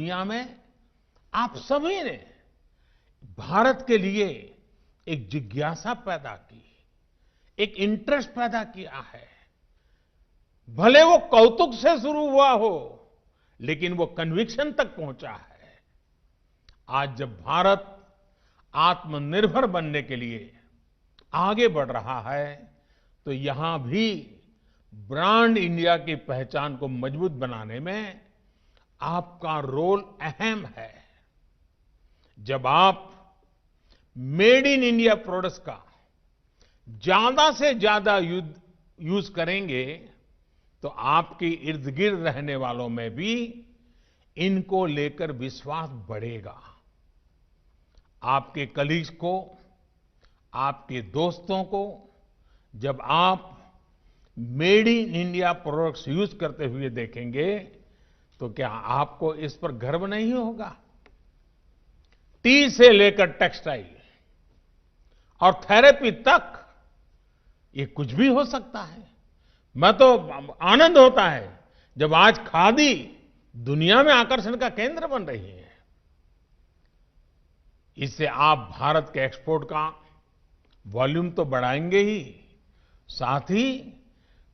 दुनिया में आप सभी ने भारत के लिए एक जिज्ञासा पैदा की, एक इंटरेस्ट पैदा किया है। भले वो कौतुक से शुरू हुआ हो, लेकिन वो कन्विक्शन तक पहुंचा है। आज जब भारत आत्मनिर्भर बनने के लिए आगे बढ़ रहा है, तो यहां भी ब्रांड इंडिया की पहचान को मजबूत बनाने में आपका रोल अहम है। जब आप मेड इन इंडिया प्रोडक्ट्स का ज्यादा से ज्यादा यूज करेंगे, तो आपके इर्द गिर्द रहने वालों में भी इनको लेकर विश्वास बढ़ेगा। आपके कलीग्स को, आपके दोस्तों को जब आप made in India products use करते हुए देखेंगे, तो क्या आपको इस पर गर्व नहीं होगा? टी से लेकर टेक्सटाइल और थेरेपी तक, ये कुछ भी हो सकता है। मैं तो आनंद होता है जब आज खादी दुनिया में आकर्षण का केंद्र बन रही है। इससे आप भारत के एक्सपोर्ट का वॉल्यूम तो बढ़ाएंगे ही, साथ ही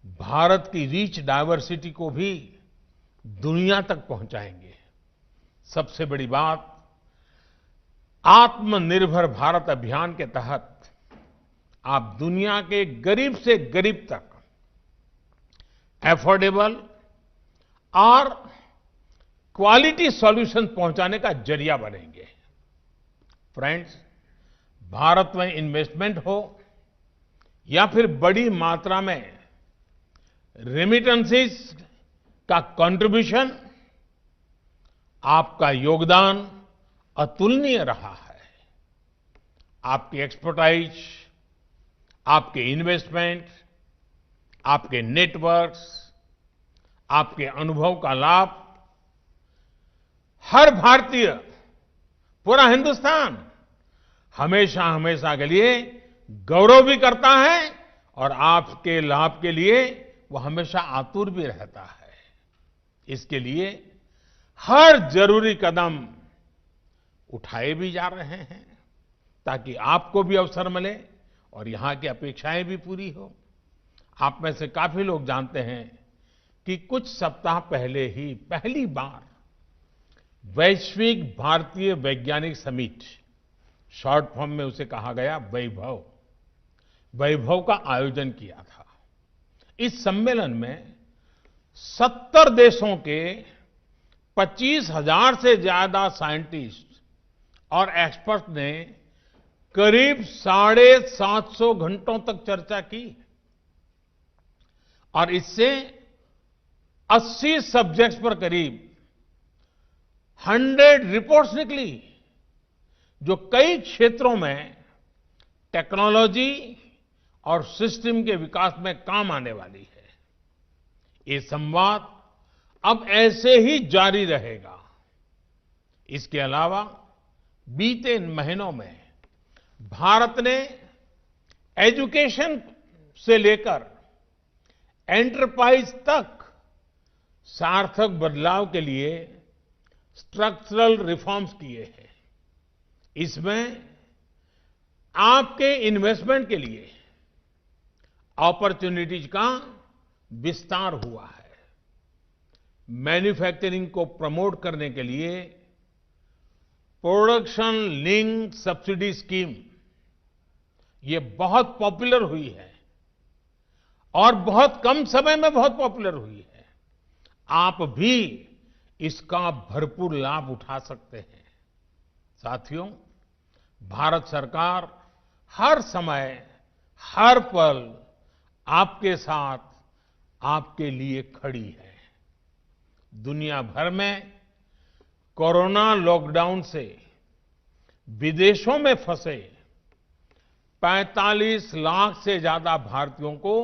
भारत की रीच डायवर्सिटी को भी दुनिया तक पहुंचाएंगे। सबसे बड़ी बात, आत्मनिर्भर भारत अभियान के तहत आप दुनिया के गरीब से गरीब तक अफोर्डेबल और क्वालिटी सॉल्यूशन पहुंचाने का जरिया बनेंगे। फ्रेंड्स, भारत में इन्वेस्टमेंट हो या फिर बड़ी मात्रा में रेमिटेंसेस का कंट्रीब्यूशन, आपका योगदान अतुलनीय रहा है। आपकी एक्सपर्टाइज, आपके इन्वेस्टमेंट, आपके नेटवर्क्स, आपके अनुभव का लाभ हर भारतीय, पूरा हिंदुस्तान हमेशा हमेशा के लिए गौरव भी करता है, और आपके लाभ के लिए वो हमेशा आतुर भी रहता है। इसके लिए हर जरूरी कदम उठाए भी जा रहे हैं, ताकि आपको भी अवसर मिले और यहां की अपेक्षाएं भी पूरी हो। आप में से काफी लोग जानते हैं कि कुछ सप्ताह पहले ही पहली बार वैश्विक भारतीय वैज्ञानिक समिट, शॉर्ट फॉर्म में उसे कहा गया वैभव का आयोजन किया था। इस सम्मेलन में 70 देशों के 25,000 से ज्यादा साइंटिस्ट और एक्सपर्ट ने करीब 750 घंटों तक चर्चा की, और इससे 80 सब्जेक्ट्स पर करीब 100 रिपोर्ट्स निकली, जो कई क्षेत्रों में टेक्नोलॉजी और सिस्टम के विकास में काम आने वाली है। ये संवाद अब ऐसे ही जारी रहेगा। इसके अलावा बीते महीनों में भारत ने एजुकेशन से लेकर एंटरप्राइज तक सार्थक बदलाव के लिए स्ट्रक्चरल रिफॉर्म्स किए हैं। इसमें आपके इन्वेस्टमेंट के लिए अपॉर्चुनिटीज का विस्तार हुआ है। मैन्युफैक्चरिंग को प्रमोट करने के लिए प्रोडक्शन लिंक सब्सिडी स्कीम, ये बहुत पॉपुलर हुई है और बहुत कम समय में बहुत पॉपुलर हुई है। आप भी इसका भरपूर लाभ उठा सकते हैं। साथियों, भारत सरकार हर समय, हर पल आपके साथ, आपके लिए खड़ी है। दुनिया भर में कोरोना लॉकडाउन से विदेशों में फंसे 45 लाख से ज्यादा भारतीयों को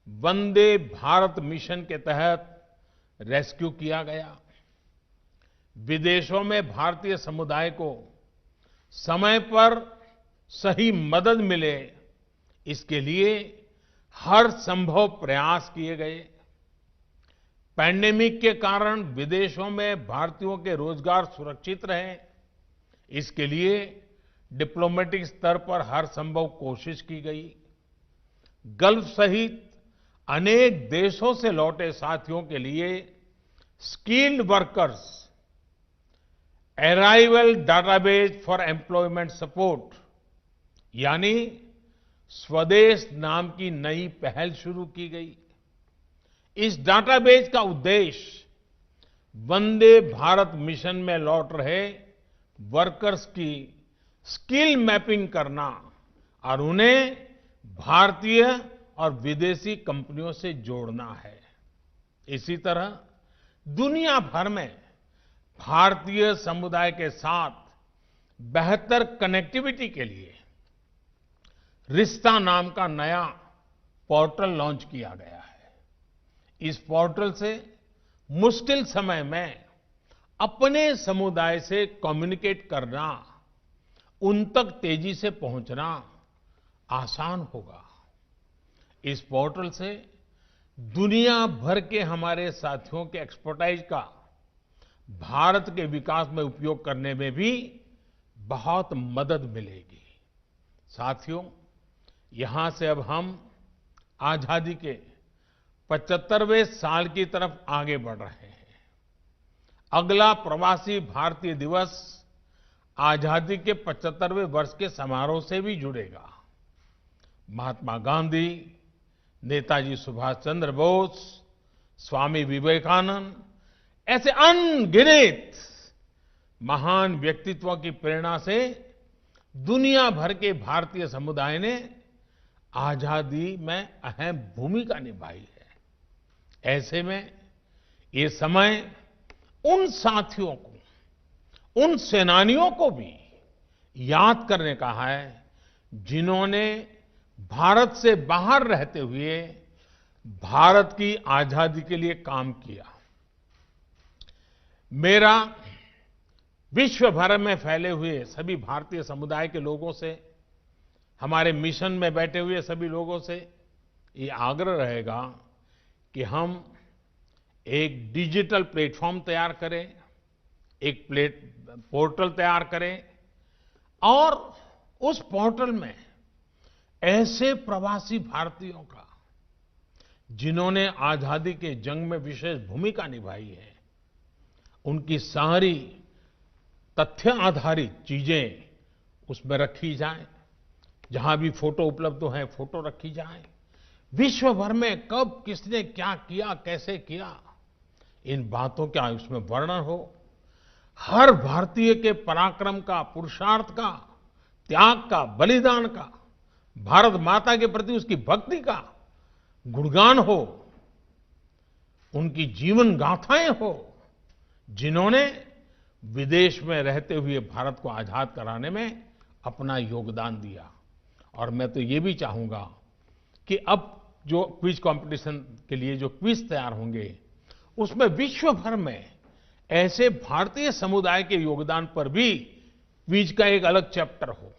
वंदे भारत मिशन के तहत रेस्क्यू किया गया। विदेशों में भारतीय समुदाय को समय पर सही मदद मिले, इसके लिए हर संभव प्रयास किए गए। पैंडेमिक के कारण विदेशों में भारतीयों के रोजगार सुरक्षित रहे, इसके लिए डिप्लोमेटिक स्तर पर हर संभव कोशिश की गई। गल्फ सहित अनेक देशों से लौटे साथियों के लिए skilled workers arrival database for employment support यानी स्वदेश नाम की नई पहल शुरू की गई। इस डाटाबेस का उद्देश्य वंदे भारत मिशन में लौट रहे वर्कर्स की स्किल मैपिंग करना और उन्हें भारतीय और विदेशी कंपनियों से जोड़ना है। इसी तरह दुनिया भर में भारतीय समुदाय के साथ बेहतर कनेक्टिविटी के लिए रिश्ता नाम का नया पोर्टल लॉन्च किया गया है। इस पोर्टल से मुश्किल समय में अपने समुदाय से कम्युनिकेट करना, उन तक तेजी से पहुंचना आसान होगा। इस पोर्टल से दुनिया भर के हमारे साथियों के एक्सपर्टाइज का भारत के विकास में उपयोग करने में भी बहुत मदद मिलेगी। साथियों, यहां से अब हम आजादी के 75वें साल की तरफ आगे बढ़ रहे हैं। अगला प्रवासी भारतीय दिवस आजादी के 75वें वर्ष के समारोह से भी जुड़ेगा। महात्मा गांधी, नेताजी सुभाष चंद्र बोस, स्वामी विवेकानंद ऐसे अनगिनत महान व्यक्तित्वों की प्रेरणा से दुनिया भर के भारतीय समुदाय ने आजादी में अहम भूमिका निभाई है। ऐसे में ये समय उन साथियों को, उन सेनानियों को भी याद करने का है जिन्होंने भारत से बाहर रहते हुए भारत की आजादी के लिए काम किया। मेरा विश्व भर में फैले हुए सभी भारतीय समुदाय के लोगों से, हमारे मिशन में बैठे हुए सभी लोगों से ये आग्रह रहेगा कि हम एक डिजिटल प्लेटफॉर्म तैयार करें, एक पोर्टल तैयार करें और उस पोर्टल में ऐसे प्रवासी भारतीयों का जिन्होंने आजादी के जंग में विशेष भूमिका निभाई है, उनकी सारी तथ्य आधारित चीजें उसमें रखी जाएं। जहां भी फोटो उपलब्ध है, फोटो रखी जाए। विश्व भर में कब किसने क्या किया, कैसे किया, इन बातों का उसमें वर्णन हो। हर भारतीय के पराक्रम का, पुरुषार्थ का, त्याग का, बलिदान का, भारत माता के प्रति उसकी भक्ति का गुणगान हो, उनकी जीवन गाथाएं हो, जिन्होंने विदेश में रहते हुए भारत को आजाद कराने में अपना योगदान दिया। और मैं तो ये भी चाहूंगा कि अब जो क्विज कंपटीशन के लिए जो क्विज तैयार होंगे, उसमें विश्व भर में ऐसे भारतीय समुदाय के योगदान पर भी क्विज का एक अलग चैप्टर हो।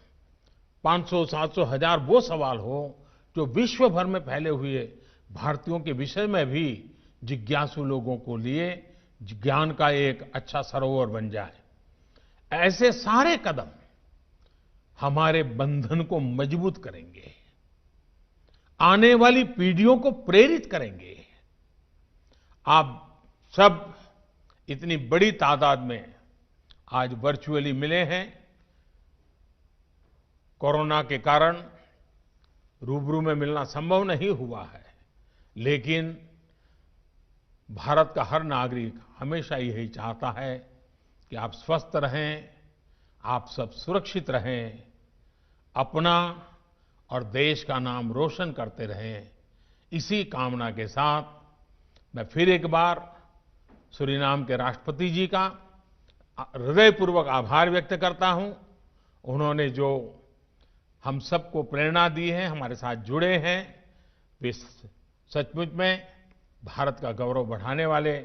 500, 700, 1000 वो सवाल हो जो विश्व भर में फैले हुए भारतीयों के विषय में भी जिज्ञासु लोगों को लिए ज्ञान का एक अच्छा सरोवर बन जाए। ऐसे सारे कदम हमारे बंधन को मजबूत करेंगे, आने वाली पीढ़ियों को प्रेरित करेंगे। आप सब इतनी बड़ी तादाद में आज वर्चुअली मिले हैं। कोरोना के कारण रूबरू में मिलना संभव नहीं हुआ है, लेकिन भारत का हर नागरिक हमेशा यही चाहता है कि आप स्वस्थ रहें, आप सब सुरक्षित रहें, अपना और देश का नाम रोशन करते रहें। इसी कामना के साथ मैं फिर एक बार सूरीनाम के राष्ट्रपति जी का हृदयपूर्वक आभार व्यक्त करता हूं। उन्होंने जो हम सबको प्रेरणा दी है, हमारे साथ जुड़े हैं, वे सचमुच में भारत का गौरव बढ़ाने वाले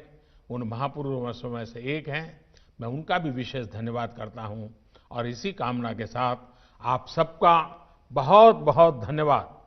उन महापुरुषों में से एक हैं। मैं उनका भी विशेष धन्यवाद करता हूं और इसी कामना के साथ आप सबका बहुत बहुत धन्यवाद।